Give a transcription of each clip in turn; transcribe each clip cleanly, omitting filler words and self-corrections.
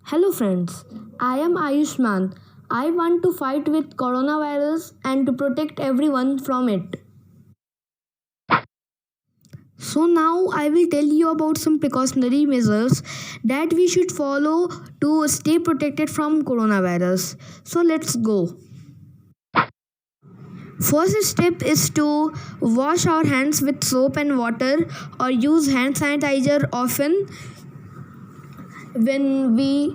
Hello friends, I am Ayushman. I want to fight with coronavirus and to protect everyone from it. So now I will tell you about some precautionary measures that we should follow to stay protected from coronavirus. So let's go. First step is to wash our hands with soap and water or use hand sanitizer often when we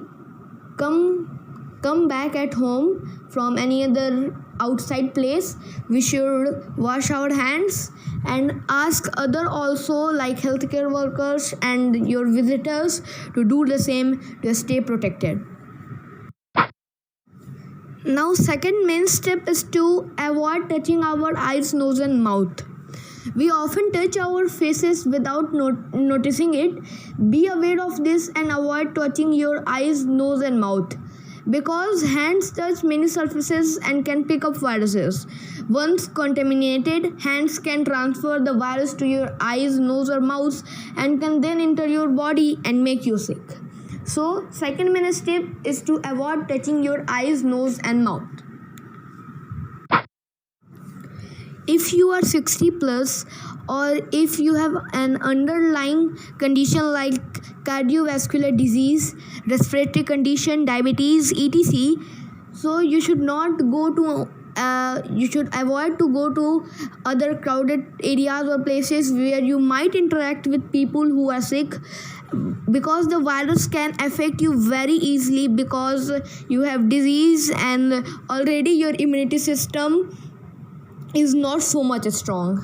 come back at home from any other outside place. We should wash our hands and ask other also like healthcare workers and your visitors to do the same to stay protected. Now second main step is to avoid touching our eyes, nose and mouth. We often touch our faces without noticing it. Be aware of this and avoid touching your eyes, nose, and mouth because hands touch many surfaces and can pick up viruses. Once contaminated, hands can transfer the virus to your eyes, nose, or mouth and can then enter your body and make you sick. So, second main step is to avoid touching your eyes, nose, and mouth. If you are 60 plus or if you have an underlying condition like cardiovascular disease, respiratory condition, diabetes, etc., so you should not go to you should avoid to go to other crowded areas or places where you might interact with people who are sick because the virus can affect you very easily because you have disease and already your immunity system is not so much strong.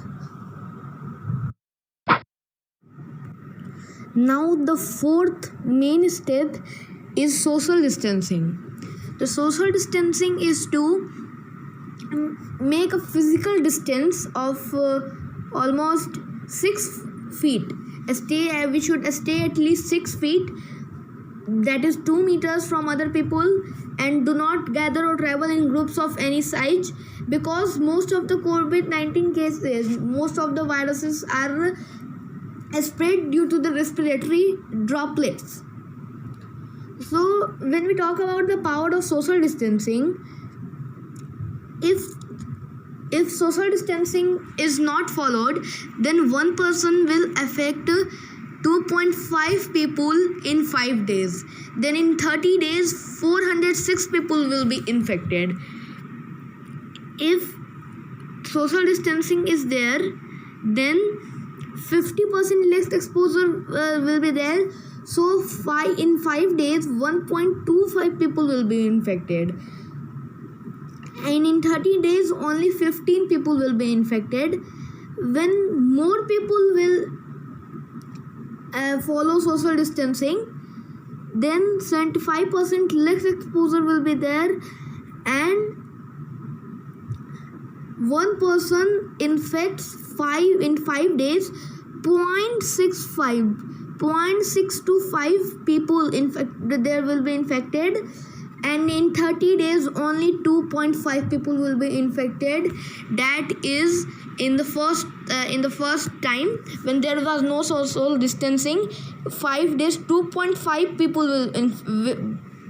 Now the fourth main step is social distancing. The social distancing is to make a physical distance of almost 6 feet. We should stay at least 6 feet, that is 2 meters from other people, and do not gather or travel in groups of any size because most of the COVID-19 cases, most of the viruses are spread due to the respiratory droplets. So when we talk about the power of social distancing, if social distancing is not followed, then one person will affect 2.5 people in 5 days. Then in 30 days, 406 people will be infected. If social distancing is there, then 50% less exposure will be there. So in 5 days, 1.25 people will be infected. And in 30 days, only 15 people will be infected. When more people will follow social distancing, then 75% less exposure will be there, and one person infects 5 in 5 days, 0.625 people there will be infected, and in 30 days only 2.5 people will be infected. That is in the first time when there was no social distancing, 5 days 2.5 people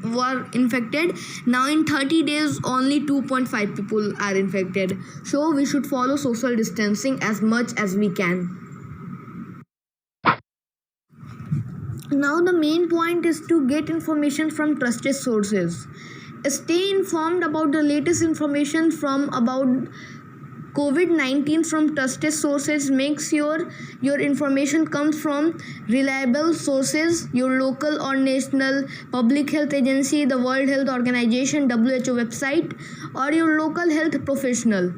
were infected. Now in 30 days only 2.5 people are infected. So we should follow social distancing as much as we can. Now the main point is to get information from trusted sources. Stay informed about the latest information from about COVID-19 from trusted sources. Make sure your information comes from reliable sources, your local or national public health agency, the World Health Organization, WHO website, or your local health professional.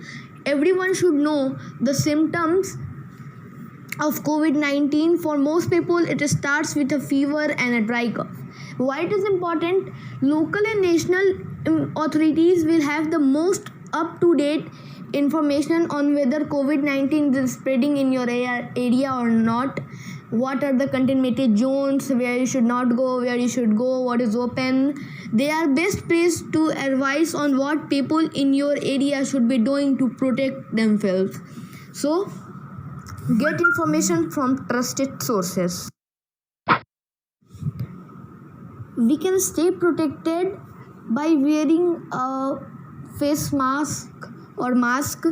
Everyone should know the symptoms of COVID-19. For most people, it starts with a fever and a dry cough. Why it is important? Local and national authorities will have the most up-to-date information on whether COVID-19 is spreading in your area or not. What are the contaminated zones, where you should not go, where you should go, what is open. They are best placed to advise on what people in your area should be doing to protect themselves. So, get information from trusted sources. We can stay protected by wearing a face mask or mask.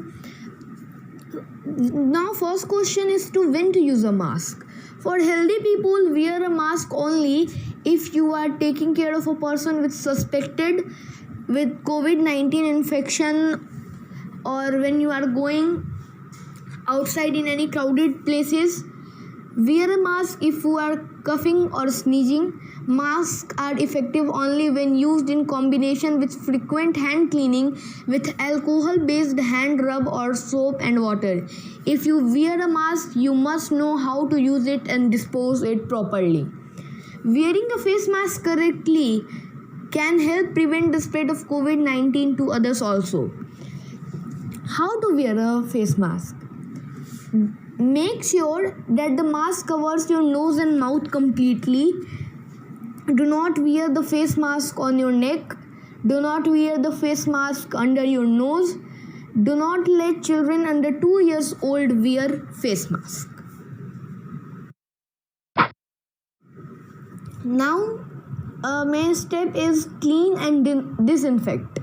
Now first question is to when to use a mask. For healthy people, wear a mask only if you are taking care of a person with suspected with COVID-19 infection, or when you are going outside in any crowded places. Wear a mask if you are coughing or sneezing. Masks are effective only when used in combination with frequent hand cleaning with alcohol based hand rub or soap and water. If you wear a mask, you must know how to use it and dispose it properly. Wearing a face mask correctly can help prevent the spread of COVID-19 to others also. How to wear a face mask? Make sure that the mask covers your nose and mouth completely. Do not wear the face mask on your neck. Do not wear the face mask under your nose. Do not let children under 2 years old wear face mask. Now, a main step is clean and disinfect.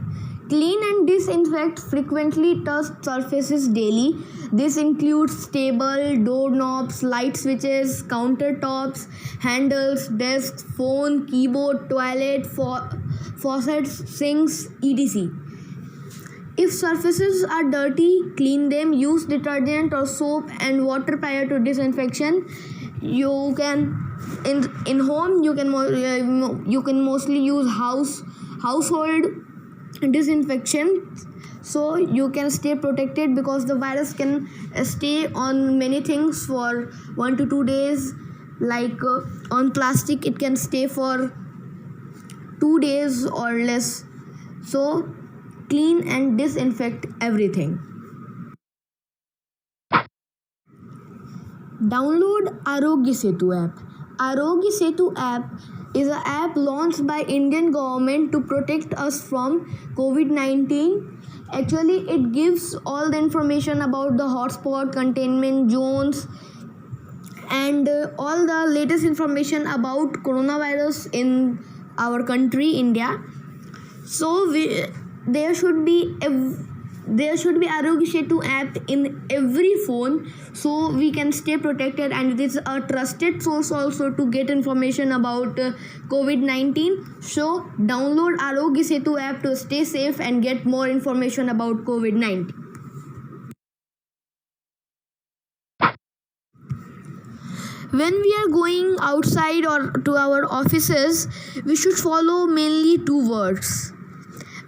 Clean and disinfect frequently touched surfaces daily. This includes table, doorknobs, light switches, countertops, handles, desks, phone, keyboard, toilet, faucets, sinks, etc. If surfaces are dirty, clean them. Use detergent or soap and water prior to disinfection. You can in home you can mostly use household disinfection, so you can stay protected, because the virus can stay on many things for 1 to 2 days. Like on plastic it can stay for 2 days or less. So clean and disinfect everything. Download Arogya Setu app. Arogya Setu app is an app launched by Indian government to protect us from COVID-19. Actually, it gives all the information about the hotspot, containment zones, and all the latest information about coronavirus in our country, India. So there should be Arogya Setu app in every phone, so we can stay protected, and it is a trusted source also to get information about COVID-19. So download Arogya Setu app to stay safe and get more information about COVID-19. When we are going outside or to our offices, we should follow mainly 2 words.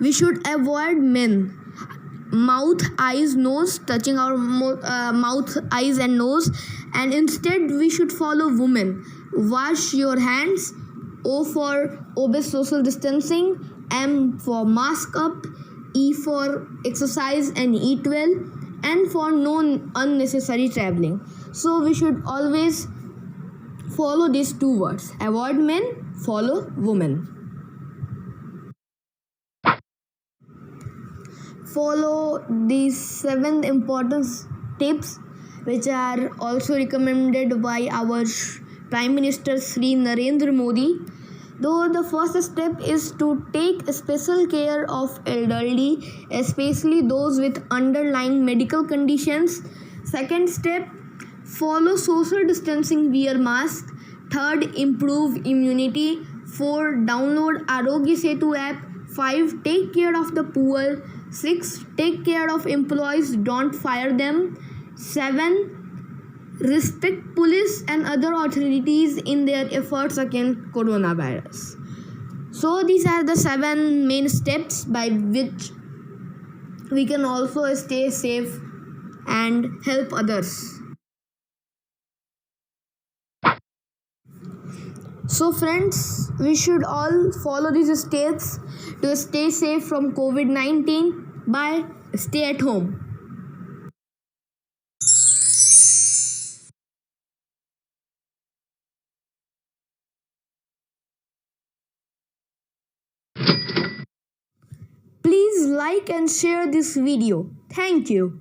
We should avoid men. Mouth, eyes, nose, touching our mouth, eyes and nose, and instead we should follow women. Wash your hands. O for obey social distancing. M for mask up. E for exercise and eat well. And for no unnecessary traveling. So we should always follow these 2 words. Avoid men, follow women. Follow these 7 important tips, which are also recommended by our Prime Minister Sri Narendra Modi. Though the first step is to take special care of elderly, especially those with underlying medical conditions. Second step, follow social distancing, wear mask. Third, improve immunity. 4, download Arogya Setu app. 5, take care of the poor. 6, take care of employees, don't fire them. 7, respect police and other authorities in their efforts against coronavirus. So these are the 7 main steps by which we can also stay safe and help others. So friends, we should all follow these steps to stay safe from COVID-19. Bye. Stay at home. Please like and share this video. Thank you.